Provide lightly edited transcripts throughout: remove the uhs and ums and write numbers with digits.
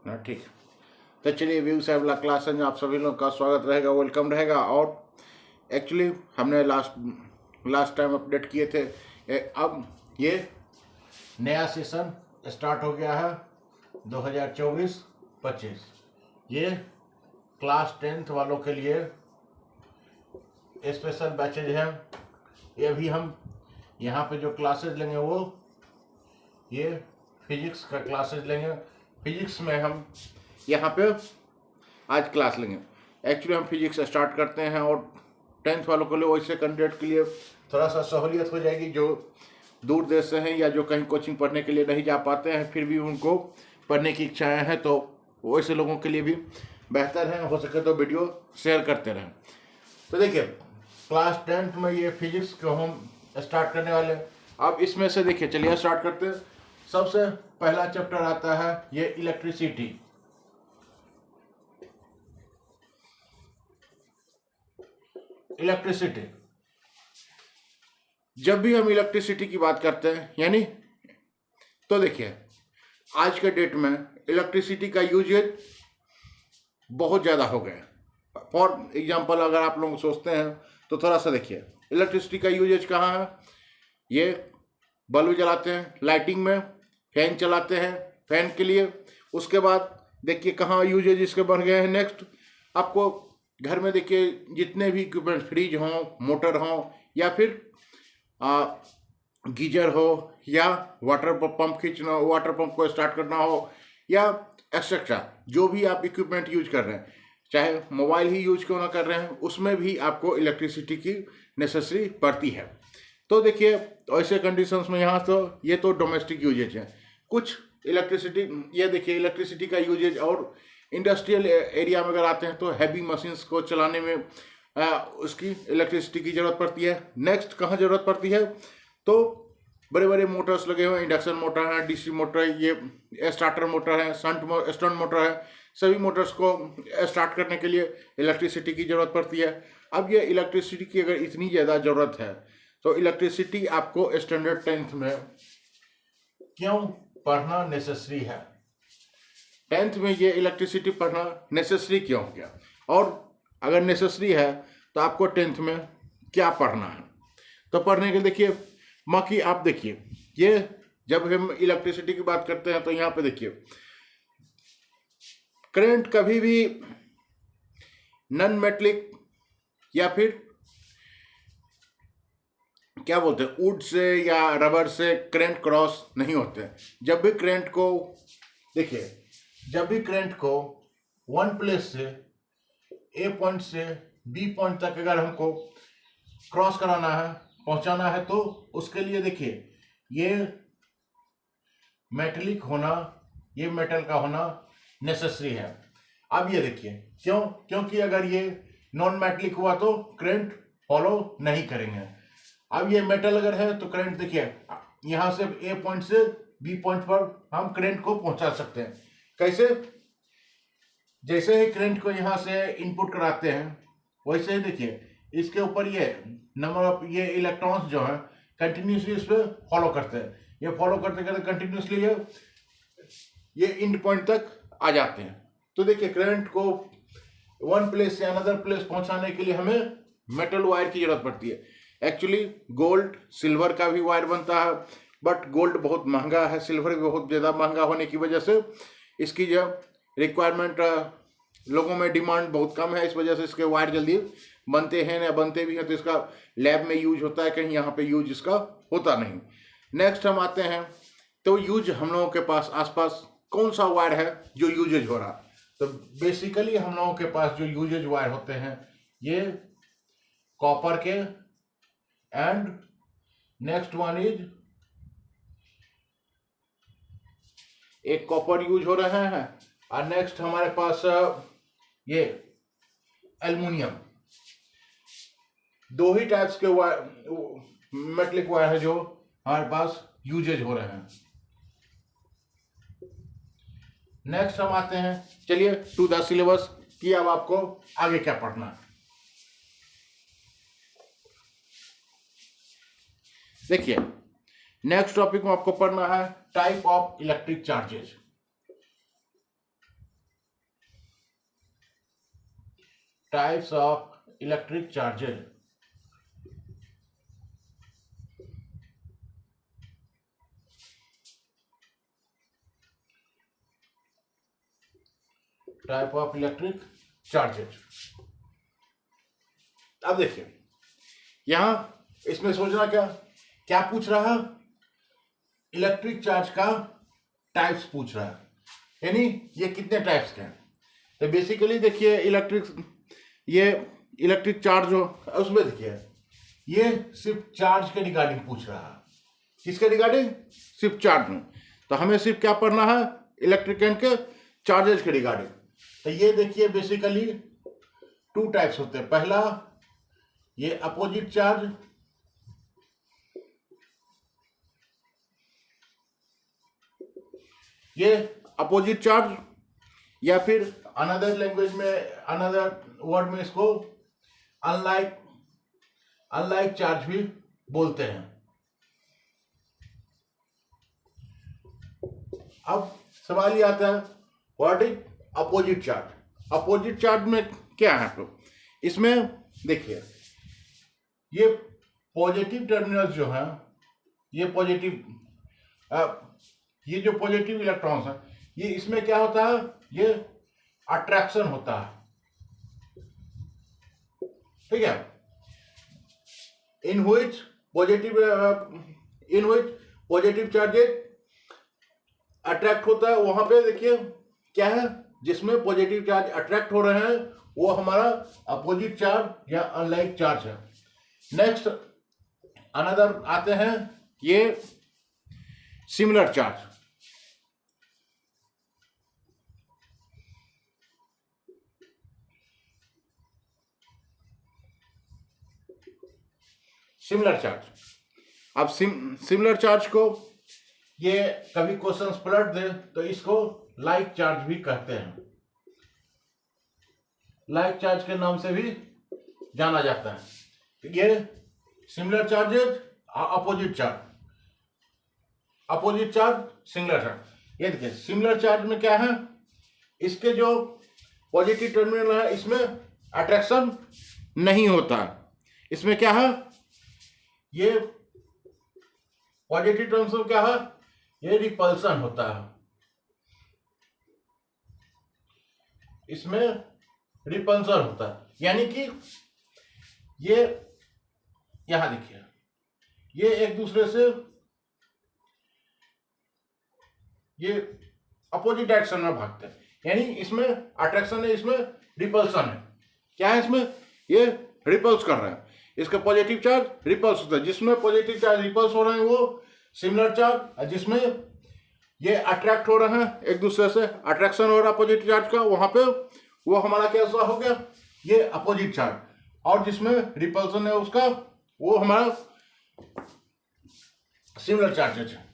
ना ठीक। तो चलिए व्यू साहब ला क्लास में आप सभी लोग का स्वागत रहेगा, वेलकम रहेगा। और एक्चुअली हमने लास्ट टाइम अपडेट किए थे, अब ये नया सेशन स्टार्ट हो गया है 2024-25। ये क्लास 10th वालों के लिए स्पेशल बैचेज हैं। ये भी हम यहाँ पे जो क्लासेज लेंगे वो ये फिजिक्स का क्लासेज लेंगे। फिजिक्स में हम यहाँ पे आज क्लास लेंगे। एक्चुअली हम फिजिक्स स्टार्ट करते हैं और 10th वालों के लिए वैसे कैंडिडेट के लिए थोड़ा सा सहूलियत हो जाएगी, जो दूर देश से हैं या जो कहीं कोचिंग पढ़ने के लिए नहीं जा पाते हैं, फिर भी उनको पढ़ने की इच्छाएं हैं, तो वैसे लोगों के लिए भी बेहतर है। हो सके तो वीडियो शेयर करते रहें। तो देखिए क्लास 10th में ये फिजिक्स को हम स्टार्ट करने वाले हैं। अब इसमें से देखिए, चलिए स्टार्ट करते हैं। सबसे पहला चैप्टर आता है ये इलेक्ट्रिसिटी। इलेक्ट्रिसिटी, जब भी हम इलेक्ट्रिसिटी की बात करते हैं यानी, तो देखिए आज के डेट में इलेक्ट्रिसिटी का यूजेज बहुत ज़्यादा हो गया। फॉर एग्जांपल अगर आप लोग सोचते हैं तो थोड़ा सा देखिए इलेक्ट्रिसिटी का यूजेज कहाँ है। ये बल्ब जलाते हैं लाइटिंग में, फैन चलाते हैं फैन के लिए। उसके बाद देखिए कहाँ यूजेज इसके बढ़ गए हैं। नेक्स्ट आपको घर में देखिए जितने भी इक्विपमेंट, फ्रिज हों, मोटर हों, या फिर गीजर हो, या वाटर पंप खींचना हो, वाटर पंप को स्टार्ट करना हो, या एक्सेट्रा जो भी आप इक्विपमेंट यूज कर रहे हैं, चाहे मोबाइल ही यूज क्यों ना कर रहे हैं, उसमें भी आपको इलेक्ट्रिसिटी की नेसेसरी पड़ती है। तो देखिए ऐसे कंडीशंस में यहाँ तो ये तो डोमेस्टिक यूजेज है। कुछ इलेक्ट्रिसिटी, ये देखिए इलेक्ट्रिसिटी का यूजेज और इंडस्ट्रियल एरिया में अगर आते हैं तो हैवी मशीन्स को चलाने में उसकी इलेक्ट्रिसिटी की ज़रूरत पड़ती है। नेक्स्ट कहाँ ज़रूरत पड़ती है, तो बड़े बड़े मोटर्स लगे हुए हैं, इंडक्शन मोटर है, डीसी मोटर, ये स्टार्टर मोटर है, स्टंट मोटर है, सभी मोटर्स को स्टार्ट करने के लिए इलेक्ट्रिसिटी की ज़रूरत पड़ती है। अब ये इलेक्ट्रिसिटी की अगर इतनी ज़्यादा ज़रूरत है तो इलेक्ट्रिसिटी आपको स्टैंडर्ड 10th में क्यों पढ़ना नेसेसरी है। 10th में ये इलेक्ट्रिसिटी पढ़ना नेसेसरी क्यों हो गया, और अगर नेसेसरी है तो आपको 10th में क्या पढ़ना है। तो पढ़ने के देखिए बाकी आप देखिए, ये जब हम इलेक्ट्रिसिटी की बात करते हैं तो यहाँ पे देखिए करंट कभी भी नॉन मेटलिक या फिर क्या बोलते हैं वुड से या रबर से करंट क्रॉस नहीं होते। जब भी करंट को देखिए, जब भी करंट को वन प्लेस से ए पॉइंट से बी पॉइंट तक अगर हमको क्रॉस कराना है, पहुंचाना है, तो उसके लिए देखिए ये मेटलिक होना, ये मेटल का होना नेसेसरी है। अब ये देखिए क्यों, क्योंकि अगर ये नॉन मेटलिक हुआ तो करंट फॉलो नहीं करेंगे। अब ये मेटल अगर है तो करंट देखिए यहाँ से ए पॉइंट से बी पॉइंट पर हम करंट को पहुंचा सकते हैं। कैसे, जैसे ही करंट को यहाँ से इनपुट कराते हैं वैसे ही देखिए इसके ऊपर ये नंबर ऑफ ये इलेक्ट्रॉन्स जो है कंटिन्यूसली इस पर फॉलो करते हैं। ये फॉलो करते करते कंटिन्यूसली ये एंड पॉइंट तक आ जाते हैं। तो देखिए करंट को वन प्लेस से अनदर प्लेस पहुंचाने के लिए हमें मेटल वायर की जरूरत पड़ती है। एक्चुअली गोल्ड सिल्वर का भी वायर बनता है, बट गोल्ड बहुत महंगा है, सिल्वर भी बहुत ज़्यादा महंगा होने की वजह से इसकी जो रिक्वायरमेंट, लोगों में डिमांड बहुत कम है, इस वजह से इसके वायर जल्दी बनते हैं, या बनते भी हैं तो इसका लैब में यूज होता है, कहीं यहाँ पे यूज इसका होता नहीं। नेक्स्ट हम आते हैं तो यूज हम लोगों के पास आसपास कौन सा वायर है जो यूजेज हो रहा। तो बेसिकली हम लोगों के पास जो यूजेज वायर होते हैं ये कॉपर के, एंड नेक्स्ट वन इज एक कॉपर यूज हो रहे हैं, और नेक्स्ट हमारे पास ये एल्युमिनियम। दो ही टाइप्स के वायर, मेटलिक वायर है जो हमारे पास यूजेज हो रहे हैं। नेक्स्ट हम आते हैं, चलिए टू द सिलेबस कि अब आपको आगे क्या पढ़ना है। देखिए नेक्स्ट टॉपिक में आपको पढ़ना है type of electric charges. Types of electric charges. Type of electric charges. अब देखिए यहां इसमें सोचना क्या क्या पूछ रहा है, इलेक्ट्रिक चार्ज का टाइप्स पूछ रहा है, यानी ये कितने टाइप्स के हैं। तो बेसिकली देखिए ये इलेक्ट्रिक चार्ज हो उसमें देखिए ये सिर्फ चार्ज के रिगार्डिंग पूछ रहा है। किसके रिगार्डिंग? सिर्फ चार्ज में। तो हमें सिर्फ क्या पढ़ना है, इलेक्ट्रिक करंट के चार्जेज के रिगार्डिंग। तो ये देखिए बेसिकली टू टाइप्स होते हैं। पहला ये अपोजिट चार्ज, ये अपोजिट चार्ज, या फिर अनदर लैंग्वेज में अनदर वर्ड में इसको अनलाइक चार्ज भी बोलते हैं। अब सवाल ये आता है what is opposite charge. Opposite charge में क्या है, तो इसमें देखिए ये पॉजिटिव टर्मिनल्स जो हैं, ये जो पॉजिटिव इलेक्ट्रॉन्स हैं, ये इसमें क्या होता है, ये अट्रैक्शन होता है, ठीक है। In which positive charges attract होता है, वहां पे देखिए क्या है, जिसमें पॉजिटिव चार्ज अट्रैक्ट हो रहे हैं वो हमारा अपोजिट चार्ज या अनलाइक चार्ज है। नेक्स्ट अनदर आते हैं ये सिमिलर चार्ज। सिमिलर चार्ज, अब सिमिलर चार्ज को ये कभी क्वेश्चंस पलट दे तो इसको लाइक चार्ज भी कहते हैं। लाइक चार्ज के नाम से भी जाना जाता है। ये similar charges, opposite charge, similar charge. ये देखिए सिमिलर चार्ज में क्या है, इसके जो पॉजिटिव टर्मिनल है इसमें अट्रैक्शन नहीं होता। इसमें क्या है, ये पॉजिटिव टर्म्स में क्या है, ये रिपल्सन होता है। इसमें रिपल्सन होता है, यानी कि ये यहां देखिए ये एक दूसरे से ये अपोजिट डायरेक्शन में भागते हैं, यानी इसमें अट्रैक्शन है, इसमें रिपल्सन है। क्या है, इसमें ये रिपल्स कर रहे हैं, इसका पॉजिटिव चार्ज रिपल्स होता है। जिसमें पॉजिटिव चार्ज रिपल्स हो रहे हैं वो सिमिलर चार्ज, जिसमें ये अट्रैक्ट हो रहे हैं एक दूसरे से, अट्रैक्शन हो रहा है पॉजिटिव चार्ज का, वहां पे वो हमारा कैसा हो गया, ये अपोजिट चार्ज। और जिसमें रिपल्सन है उसका, वो हमारा सिमिलर चार्जेज है।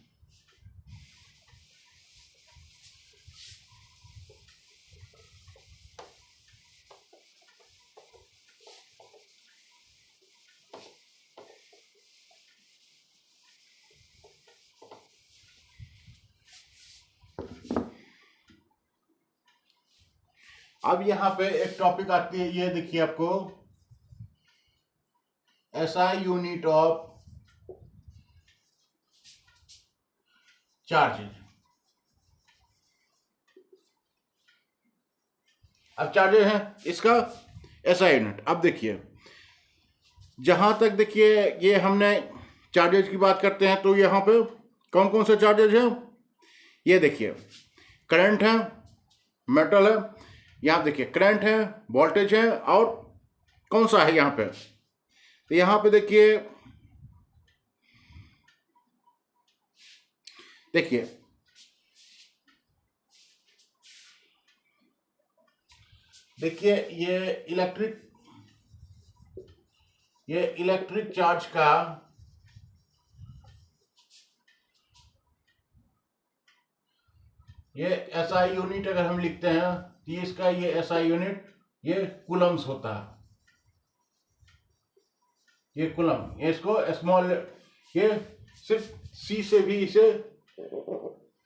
अब यहां पे एक टॉपिक आती है, ये देखिए आपको एसआई यूनिट ऑफ चार्जेज। अब चार्जेज है इसका एसआई यूनिट। अब देखिए जहां तक देखिए ये हमने चार्जेज की बात करते हैं तो यहां पे कौन कौन से चार्जेज हैं, ये देखिए करंट है, मेटल है, यहाँ देखिए करंट है, वोल्टेज है, और कौन सा है यहाँ पे, तो यहाँ पे देखिए देखिए ये इलेक्ट्रिक चार्ज का ये एसआई यूनिट अगर हम लिखते हैं तो इसका ये एसआई यूनिट ये कूलम्स होता है। ये कूलम, ये इसको स्मॉल, ये सिर्फ सी से भी इसे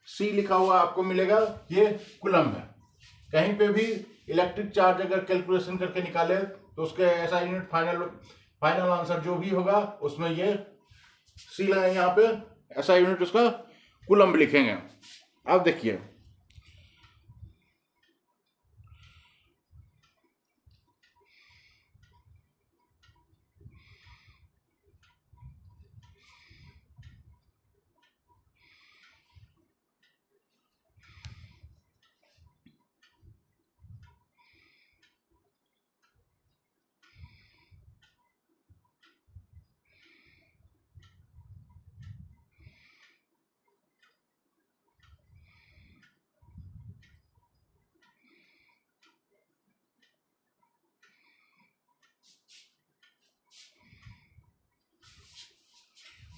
सी लिखा हुआ आपको मिलेगा, ये कूलम्ब है। कहीं पे भी इलेक्ट्रिक चार्ज अगर कैलकुलेशन करके निकाले तो उसके ऐसा यूनिट फाइनल आंसर जो भी होगा उसमें ये सी लगा, यहाँ पे ऐसा यूनिट उसका कूलम्ब लिखेंगे। अब देखिए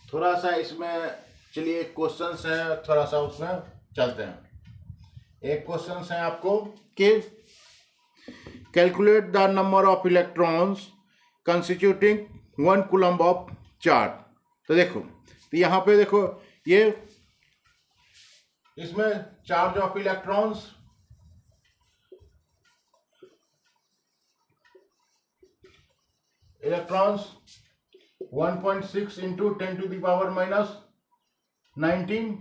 थोड़ा सा इसमें, चलिए क्वेश्चंस है, थोड़ा सा उसमें चलते हैं। एक क्वेश्चंस है आपको कि calculate the number of electrons constituting 1 coulomb of charge. तो देखो, तो यहाँ पे देखो ये इसमें charge of electrons electrons 1.6 into 10 to the power minus 19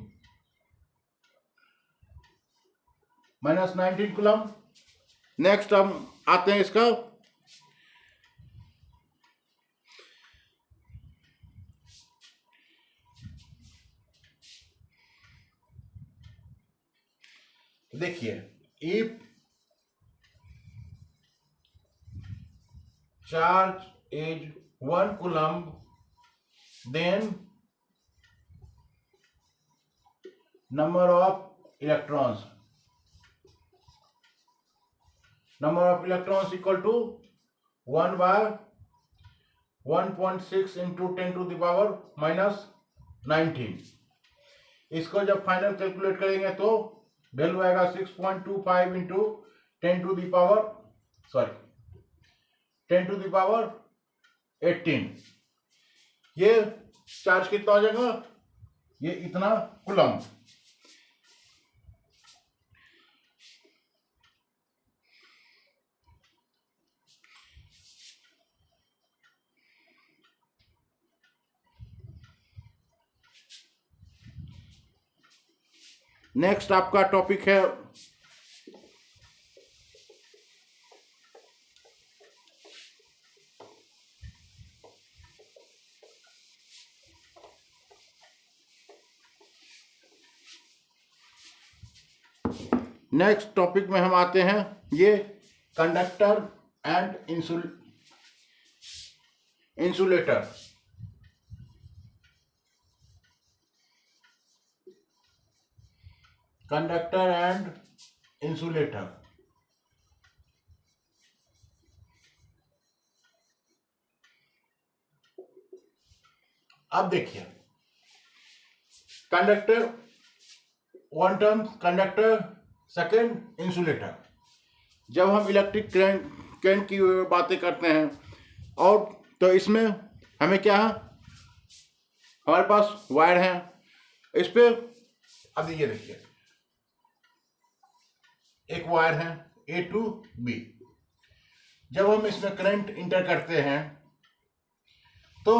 coulomb. Next हम आते हैं इसका देखिए, if charge is 1 coulomb then number of electrons equal to 1 by 1.6 into 10 to the power minus 19। इसको जब फाइनल कैलकुलेट करेंगे तो वैल्यू आएगा 6.25 इंटू 10 टू द पावर 18। ये चार्ज कितना हो जाएगा, ये इतना कूलम्ब। नेक्स्ट आपका टॉपिक है नेक्स्ट टॉपिक में हम आते हैं ये conductor and insulator. Conductor and insulator. अब देखिए, conductor one term conductor, second insulator. जब हम इलेक्ट्रिक करंट की बातें करते हैं और तो इसमें हमें क्या है, हमारे पास वायर है, इस पे अब ये देखिए एक वायर है ए टू बी। जब हम इसमें करंट इंटर करते हैं तो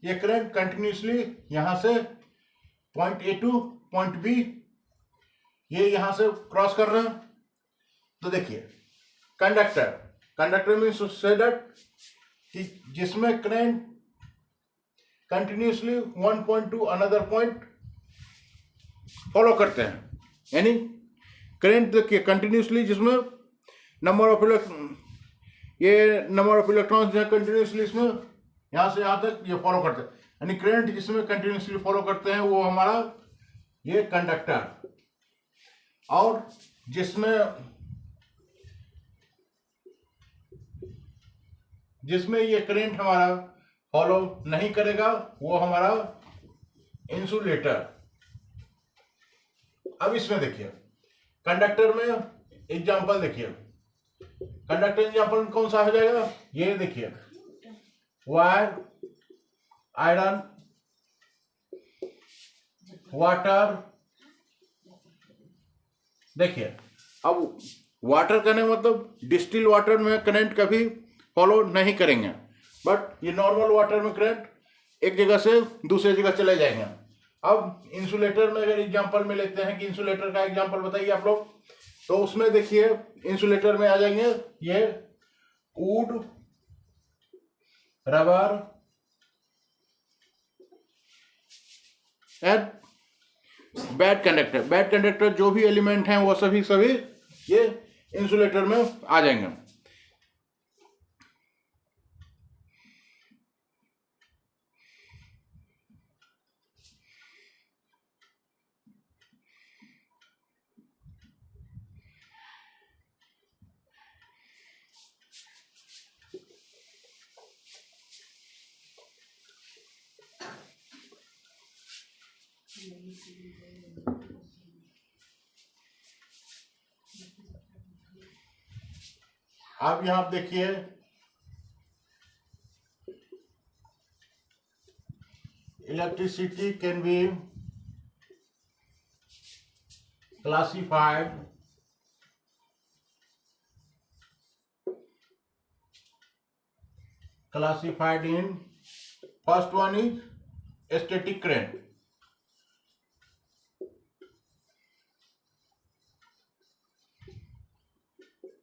ये करंट कंटिन्यूसली यहां से point A to point B ये यहां से क्रॉस कर रहे हैं। तो देखिए कंडक्टर मीन्स से दैट कि जिसमें current continuously one point two another point follow करते हैं, यानी करंट देखिए कंटिन्यूसली जिसमें नंबर ऑफ इलेक्ट्रॉन्स जो है कंटिन्यूसली इसमें यहां से यहां तक ये फॉलो करते हैं, यानी करंट जिसमें कंटिन्यूसली फॉलो करते हैं वो हमारा ये कंडक्टर। और जिसमें ये करंट हमारा फॉलो नहीं करेगा वो हमारा इंसुलेटर। अब इसमें देखिए कंडक्टर में एग्जांपल देखिए, कंडक्टर एग्जांपल कौन सा हो जाएगा, ये देखिए वायर, आयरन, वाटर, देखिए अब वाटर करने मतलब डिस्टिल वाटर में करंट कभी फॉलो नहीं करेंगे, बट ये नॉर्मल वाटर में करंट एक जगह से दूसरी जगह चले जाएंगे। अब इंसुलेटर में अगर एग्जांपल में लेते हैं कि इंसुलेटर का एग्जांपल बताइए आप लोग, तो उसमें देखिए इंसुलेटर में आ जाएंगे ये would, rubber and bad conductor. Bad conductor जो भी एलिमेंट हैं वो सभी ये इंसुलेटर में आ जाएंगे। आप यहां आप देखिए electricity can be classified in first one is static current,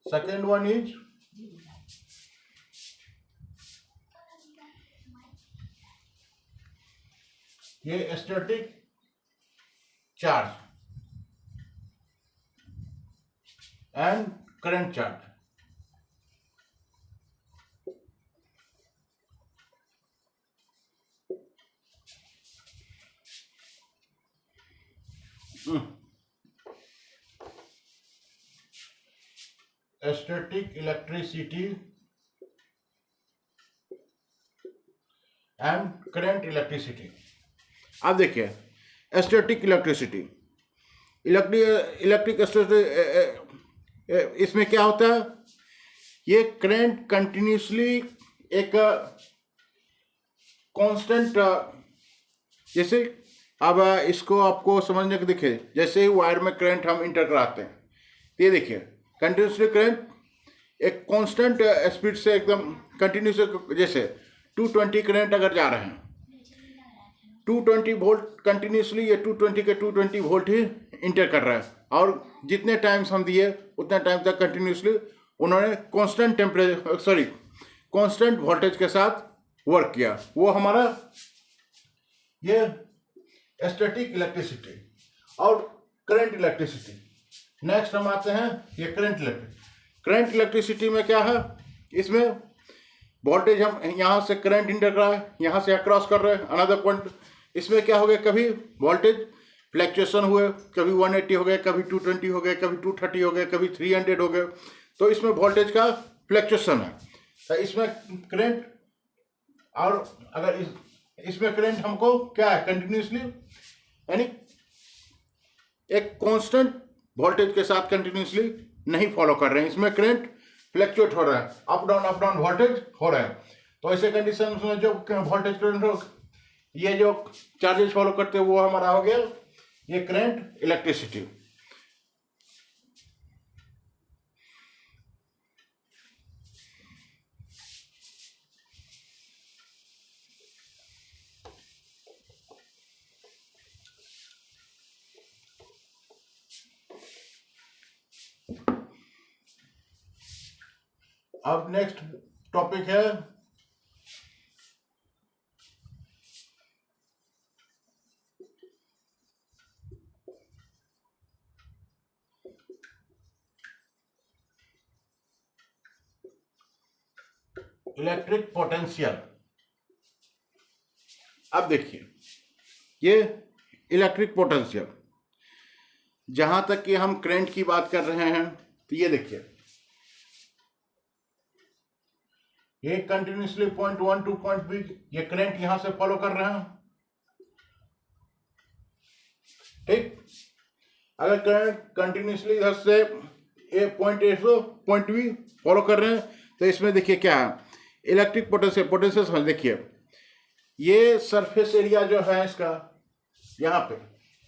second one is ये static charge and current charge। static electricity and current electricity. अब देखिए स्टैटिक इलेक्ट्रिसिटी, इलेक्ट्रिक इसमें क्या होता है, ये करंट कंटिन्यूसली एक कांस्टेंट, जैसे अब इसको आपको समझने को देखिए, जैसे ही वायर में करंट हम इंटर कराते हैं तो ये देखिए कंटिन्यूसली करंट एक कांस्टेंट स्पीड से एकदम कंटिन्यूस, जैसे 220 करंट अगर जा रहे हैं 220 वोल्ट कंटिन्यूसली, ये 220 के 220 वोल्ट ही इंटर कर रहा है, और जितने टाइम्स हम दिए उतने टाइम तक कंटिन्यूसली उन्होंने कांस्टेंट वोल्टेज के साथ वर्क किया। वो हमारा ये स्टैटिक इलेक्ट्रिसिटी और करंट इलेक्ट्रिसिटी। नेक्स्ट हम आते हैं ये करंट इलेक्ट्रिसिटी में क्या है, इसमें वोल्टेज हम यहाँ से करंट इंटर कर रहा है, यहाँ से क्रॉस कर रहे हैं अनदर पॉइंट। इसमें क्या हो गया, कभी वोल्टेज फ्लैक्चुएशन हुए, कभी 180 हो गए, कभी 220 हो गए, कभी 230 हो गए, कभी 300 हो गए, तो इसमें वोल्टेज का फ्लैक्चुएशन है। तो इसमें करंट, और अगर इसमें करंट हमको क्या है, कंटिन्यूसली यानी एक कांस्टेंट वोल्टेज के साथ कंटिन्यूसली नहीं फॉलो कर रहे हैं, इसमें करंट फ्लैक्चुएट हो रहा है, अप डाउन वोल्टेज हो रहा है। तो ऐसे कंडीशन में जो वोल्टेज करंट ये जो चार्जेस फॉलो करते हैं वो हमारा हो गया ये करंट इलेक्ट्रिसिटी। अब नेक्स्ट टॉपिक है इलेक्ट्रिक पोटेंशियल। अब देखिए ये इलेक्ट्रिक पोटेंशियल, जहां तक कि हम करंट की बात कर रहे हैं तो ये देखिए ये continuously point 1 to point B ये करंट यहां से फॉलो कर रहे हैं, ठीक। अगर करंट कंटिन्यूसली इधर से पॉइंट ए से पॉइंट बी फॉलो कर रहे हैं तो इसमें देखिए क्या है, इलेक्ट्रिक पोटेंशियल समझ, देखिए ये सरफेस एरिया जो है इसका यहाँ पे,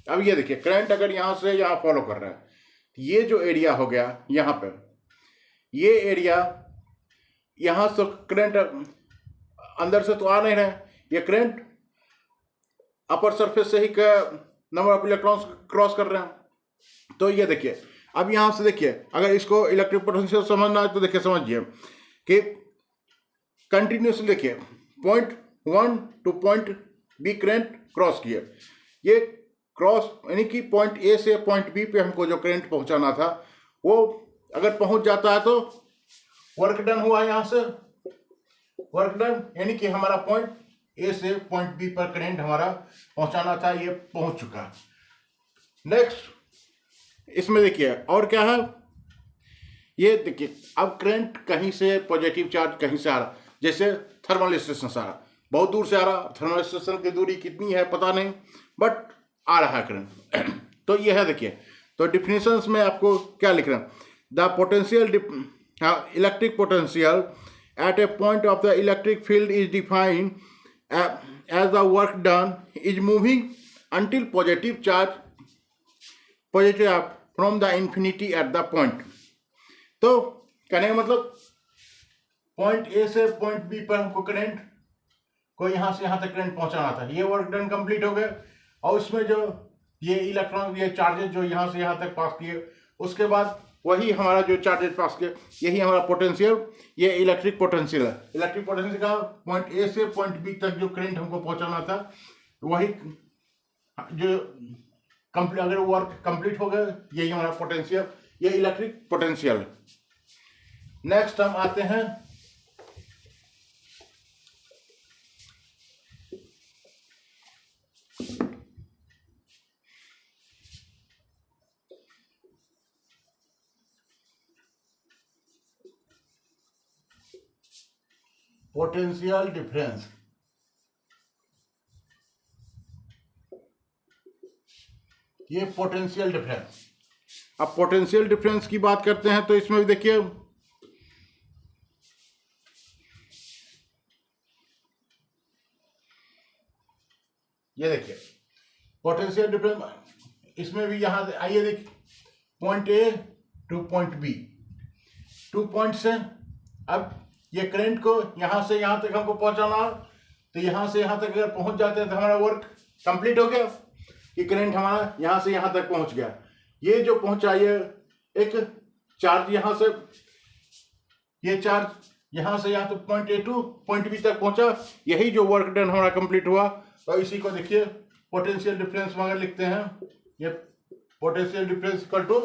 अब ये देखिए करंट अगर यहाँ से यहाँ फॉलो कर रहा है ये जो एरिया हो गया यहाँ पे, ये एरिया यहाँ से करंट अंदर से तो आ नहीं रहे, ये करंट अपर सरफेस से ही नंबर ऑफ इलेक्ट्रॉन्स क्रॉस कर रहे हैं। तो ये देखिए, अब यहाँ से देखिए, अगर इसको इलेक्ट्रिक पोटेंशियल समझना है तो देखिए समझिए कि कंटिन्यूसली देखिए point 1 to point B current cross किए, ये क्रॉस यानी कि पॉइंट ए से पॉइंट बी पे हमको जो करंट पहुंचाना था वो अगर पहुंच जाता है तो वर्क डन हुआ। यहाँ से वर्क डन यानी कि हमारा पॉइंट ए से पॉइंट बी पर करंट हमारा पहुंचाना था, ये पहुंच चुका। नेक्स्ट इसमें देखिए और क्या है, ये देखिए अब करंट कहीं से पॉजिटिव चार्ज कहीं से आ रहा, जैसे थर्मल स्टेशन से आ रहा, बहुत दूर से आ रहा, थर्मल स्टेशन की दूरी कितनी है पता नहीं, बट आ रहा है करंट। तो ये है देखिए, तो डिफिनेशंस में आपको क्या लिख रहे हैं, the potential electric potential at a point of the electric field is defined as the work done is moving until positive charge positive from the infinity at the point. तो कहने का मतलब पॉइंट ए से point B पर हमको current को यहाँ से यहाँ तक करंट पहुँचाना था, ये वर्क डन कंप्लीट हो गया। और उसमें जो ये इलेक्ट्रॉन ये चार्जेस जो यहाँ से यहाँ तक पास किए, उसके बाद वही हमारा जो चार्जेस पास किए, यही हमारा पोटेंशियल, ये इलेक्ट्रिक पोटेंशियल है। इलेक्ट्रिक पोटेंशियल का पॉइंट ए से पॉइंट बी तक जो करंट हमको पहुँचाना था, वही जो कंप्लीट अगर वर्क कंप्लीट हो गया, यही हमारा पोटेंशियल, ये इलेक्ट्रिक पोटेंशियल। नेक्स्ट हम आते हैं पोटेंशियल डिफरेंस। ये पोटेंशियल डिफरेंस, अब पोटेंशियल डिफरेंस की बात करते हैं तो इसमें भी देखिए ये देखिए पोटेंशियल डिफरेंस, इसमें भी यहाँ आइए देखिए, point A to point B, 2 points हैं। अब ये करंट को यहाँ से यहाँ तक हमको पहुँचाना है, तो यहाँ से यहाँ तक अगर पहुँच जाते हैं तो हमारा वर्क कंप्लीट हो गया कि करंट हमारा यहाँ से यहाँ तक पहुँच गया। ये जो पहुँचा, ये एक चार्ज यहाँ से, ये चार्ज यहाँ से यहाँ तक point A to point B तक पहुँचा, यही जो वर्क डन हमारा कंप्लीट हुआ। तो इसी को देखिए पोटेंशियल डिफरेंस में अगर लिखते हैं, ये पोटेंशियल डिफरेंस इक्वल टू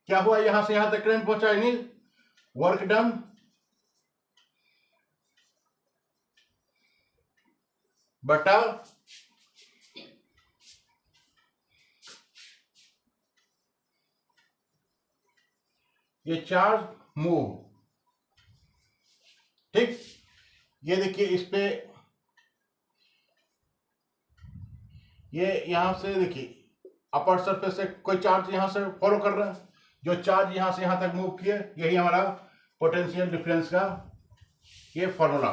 क्या हुआ, यहां से यहां तक करंट पहुंचा, यानी वर्क डन बटा ये चार्ज मूव। ठीक, ये देखिए इस पे ये यहां से देखिए अपर सरफेस से कोई चार्ज यहां से फॉलो कर रहा है, जो चार्ज यहां से यहां तक मूव किए, यही हमारा पोटेंशियल डिफरेंस का ये फॉर्मूला।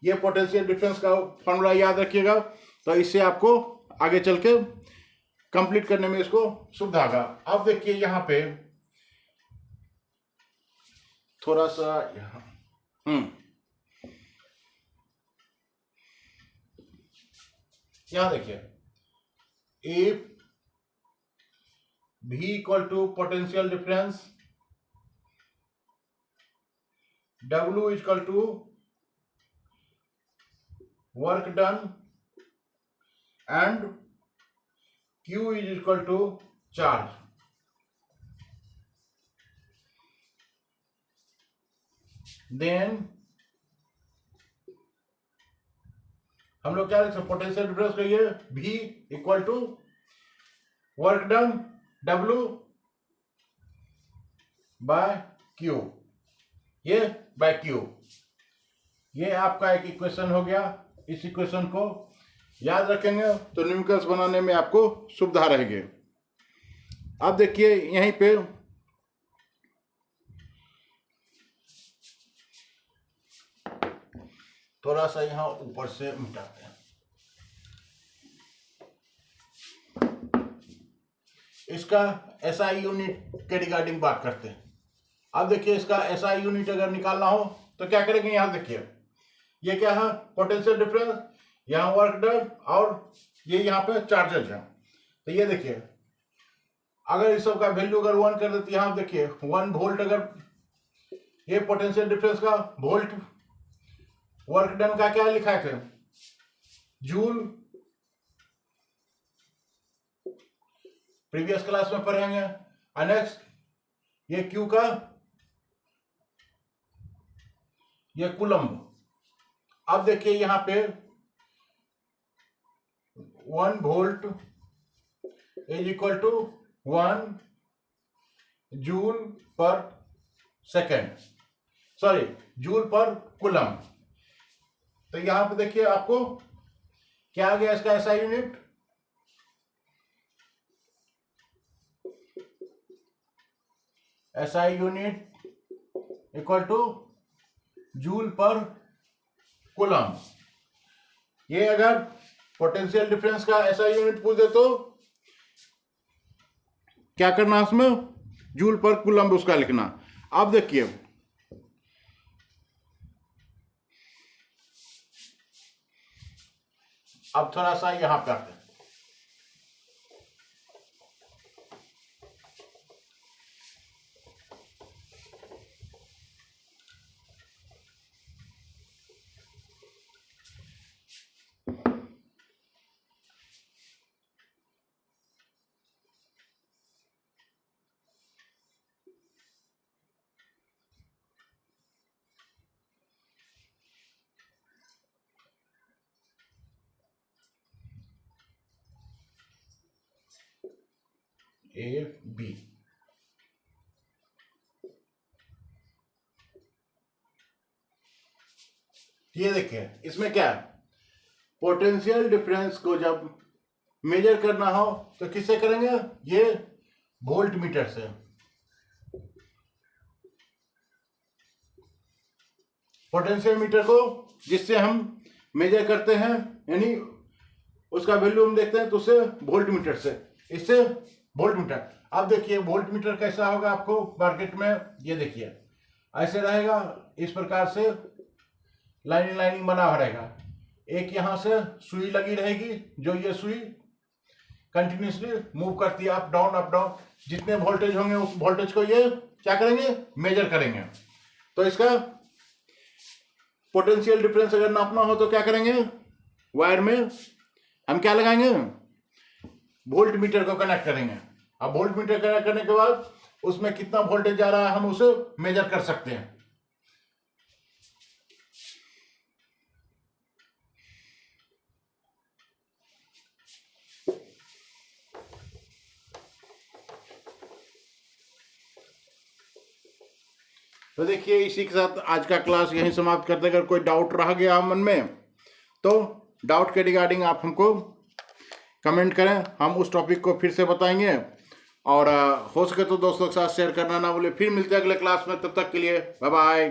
ये पोटेंशियल डिफरेंस का फॉर्मूला याद रखिएगा, तो इससे आपको आगे चल के कंप्लीट करने में इसको सुविधा होगा। अब देखिए यहाँ पे थोड़ा सा यहाँ देखिए, if V equal to potential difference, W is equal to work done, and Q is equal to charge. Then हम लोग क्या लिख सकते, पोटेंशियल डिफरेंस का ये V equal to work done W by Q, ये बाय Q, ये आपका एक इक्वेशन हो गया। इस इक्वेशन को याद रखेंगे तो न्यूमेरिकल्स बनाने में आपको सुविधा रहेगी। अब देखिए यहीं पे थोड़ा सा यहाँ ऊपर से मिटाते हैं। इसका एसआई यूनिट के रिगार्डिंग बात करते हैं। अब देखिए इसका एसआई यूनिट अगर निकालना हो तो क्या करेंगे, यहाँ देखिए ये क्या है, पोटेंशियल डिफरेंस, यहाँ वर्क डन, और ये यहाँ पे चार्जेज है। तो ये देखिए अगर इस सब का वैल्यू अगर 1 कर देते, यहाँ देखिए 1 वोल्ट, अगर ये पोटेंशियल डिफरेंस का वोल्ट, वर्क डन का क्या लिखा है, जूल, प्रीवियस क्लास में पढ़ेंगे। नेक्स्ट ये क्यू का, ये कूलम्ब। अब देखिए यहाँ पे 1 volt is equal to 1 joule per second, sorry joule per coulomb. तो यहां पे देखिए आपको क्या आ गया इसका SI unit, SI unit equal to joule per coulomb. ये अगर पोटेंशियल डिफरेंस का एसआई यूनिट पूछ दे तो क्या करना, उसमें जूल पर कूलम्ब उसका लिखना। अब देखिए अब थोड़ा सा यहां पे आते हैं। ए बी, ये देखिए इसमें क्या है, पोटेंशियल डिफरेंस को जब मेजर करना हो तो किससे करेंगे, ये वोल्ट मीटर से। पोटेंशियल मीटर को जिससे हम मेजर करते हैं, यानी उसका वैल्यू हम देखते हैं तो उससे वोल्ट मीटर से, इससे वोल्ट मीटर। अब देखिए वोल्ट मीटर कैसा होगा आपको मार्केट में, ये देखिए ऐसे रहेगा, इस प्रकार से लाइनिंग लाइनिंग बना रहेगा। एक यहां से सुई लगी रहेगी, जो ये सुई कंटिन्यूसली मूव करती है अप डाउन, जितने वोल्टेज होंगे उस वोल्टेज को ये क्या करेंगे, मेजर करेंगे। तो इसका पोटेंशियल डिफरेंस अगर नापना हो तो क्या करेंगे, वायर में हम क्या लगाएंगे, वोल्ट मीटर को कनेक्ट करेंगे। अब वोल्ट मीटर कनेक्ट करने के बाद उसमें कितना वोल्टेज जा रहा है हम उसे मेजर कर सकते हैं। तो देखिए इसी के साथ आज का क्लास यहीं समाप्त करते। अगर कोई डाउट रह गया मन में तो डाउट के रिगार्डिंग आप हमको कमेंट करें, हम उस टॉपिक को फिर से बताएंगे। और हो सके तो दोस्तों के साथ शेयर करना ना भूलें। फिर मिलते हैं अगले क्लास में, तब तक के लिए बाय बाय।